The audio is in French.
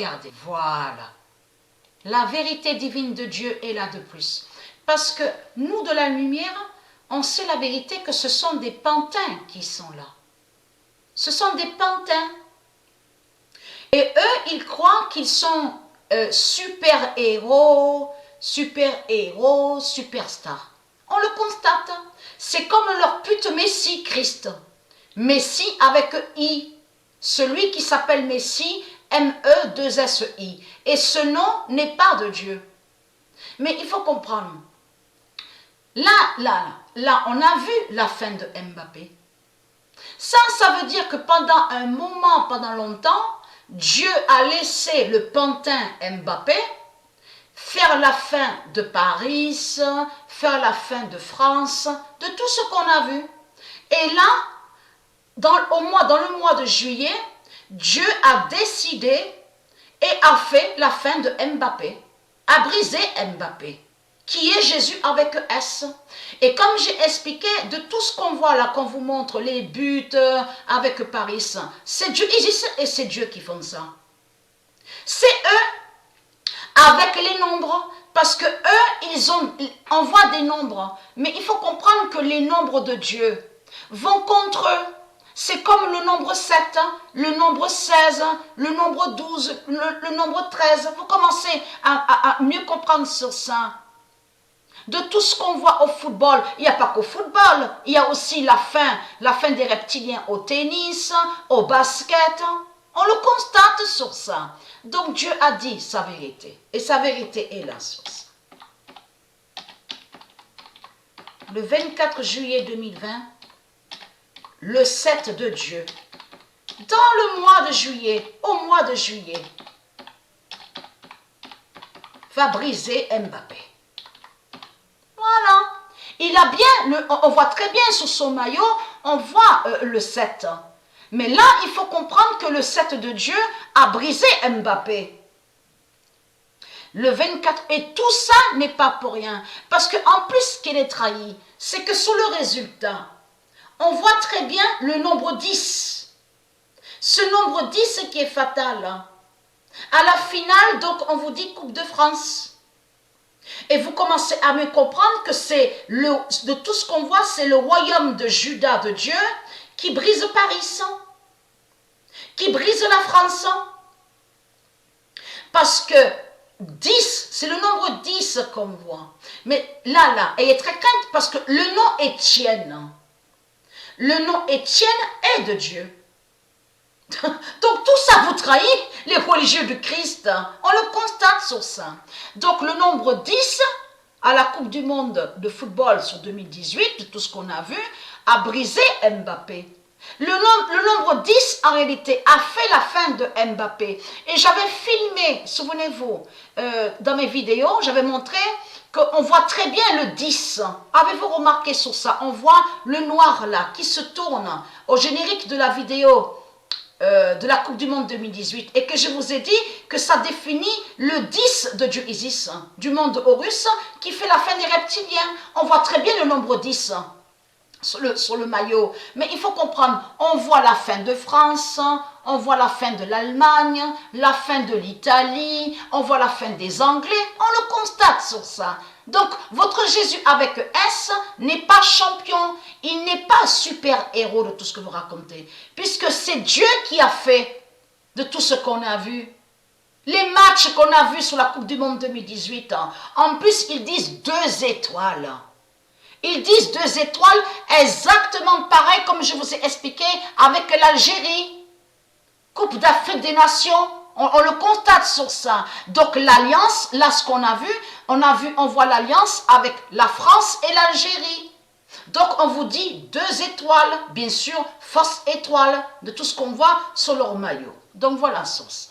Regardez, voilà. La vérité divine de Dieu est là de plus. Parce que nous, de la lumière, on sait la vérité que ce sont des pantins qui sont là. Ce sont des pantins. Et eux, ils croient qu'ils sont super-héros, superstars. On le constate. C'est comme leur pute Messie, Christ. Messie avec I. Celui qui s'appelle Messie, M-E-2-S-I. Et ce nom n'est pas de Dieu. Mais il faut comprendre. Là, on a vu la fin de Mbappé. Ça veut dire que pendant un moment, pendant longtemps, Dieu a laissé le pantin Mbappé faire la fin de Paris, faire la fin de France, de tout ce qu'on a vu. Et là, dans le mois de juillet, Dieu a décidé et a fait la fin de Mbappé, a brisé Mbappé, qui est Jésus avec S. Et comme j'ai expliqué, de tout ce qu'on voit là, qu'on vous montre, les buts avec Paris, c'est Dieu et c'est Dieu qui font ça. C'est eux avec les nombres, parce que eux, on voit des nombres, mais il faut comprendre que les nombres de Dieu vont contre eux. C'est comme le nombre 7, le nombre 16, le nombre 12, le nombre 13. Vous commencez à mieux comprendre sur ça. De tout ce qu'on voit au football, il n'y a pas qu'au football, il y a aussi la fin des reptiliens au tennis, au basket. On le constate sur ça. Donc Dieu a dit sa vérité. Et sa vérité est là sur ça. Le 24 juillet 2020, le 7 de Dieu, dans le mois de juillet, au mois de juillet, va briser Mbappé. Voilà. Il a bien, on voit très bien sur son maillot, on voit le 7. Mais là, il faut comprendre que le 7 de Dieu a brisé Mbappé. Le 24, et tout ça n'est pas pour rien. Parce qu'en plus, ce qu'il est trahi, c'est que sur le résultat, on voit très bien le nombre 10. Ce nombre 10 qui est fatal. À la finale, donc, on vous dit Coupe de France. Et vous commencez à me comprendre que c'est de tout ce qu'on voit, c'est le royaume de Juda de Dieu qui brise Paris, qui brise la France. Parce que 10, c'est le nombre 10 qu'on voit. Mais là, elle est très crainte parce que le nom Étienne, le nom Étienne est de Dieu. Donc tout ça vous trahit, les religieux du Christ. On le constate sur ça. Donc le nombre 10, à la Coupe du Monde de football sur 2018, tout ce qu'on a vu, a brisé Mbappé. Le nombre 10, en réalité, a fait la fin de Mbappé. Et j'avais filmé, souvenez-vous, dans mes vidéos, j'avais montré qu'on voit très bien le 10. Avez-vous remarqué sur ça? On voit le noir là, qui se tourne au générique de la vidéo de la Coupe du Monde 2018. Et que je vous ai dit que ça définit le 10 de Dieu Isis, du monde Horus, qui fait la fin des reptiliens. On voit très bien le nombre 10. Sur le maillot. Mais il faut comprendre, on voit la fin de France, on voit la fin de l'Allemagne, la fin de l'Italie, on voit la fin des Anglais, on le constate sur ça. Donc, votre Jésus avec S n'est pas champion, il n'est pas super-héros de tout ce que vous racontez, puisque c'est Dieu qui a fait de tout ce qu'on a vu. Les matchs qu'on a vus sur la Coupe du Monde 2018, en plus, ils disent 2 étoiles. Ils disent 2 étoiles, exactement pareil comme je vous ai expliqué avec l'Algérie. Coupe d'Afrique des Nations, on le constate sur ça. Donc l'alliance, là ce qu'on a vu, on voit l'alliance avec la France et l'Algérie. Donc on vous dit 2 étoiles, bien sûr, fausse étoile de tout ce qu'on voit sur leur maillot. Donc voilà sur ça.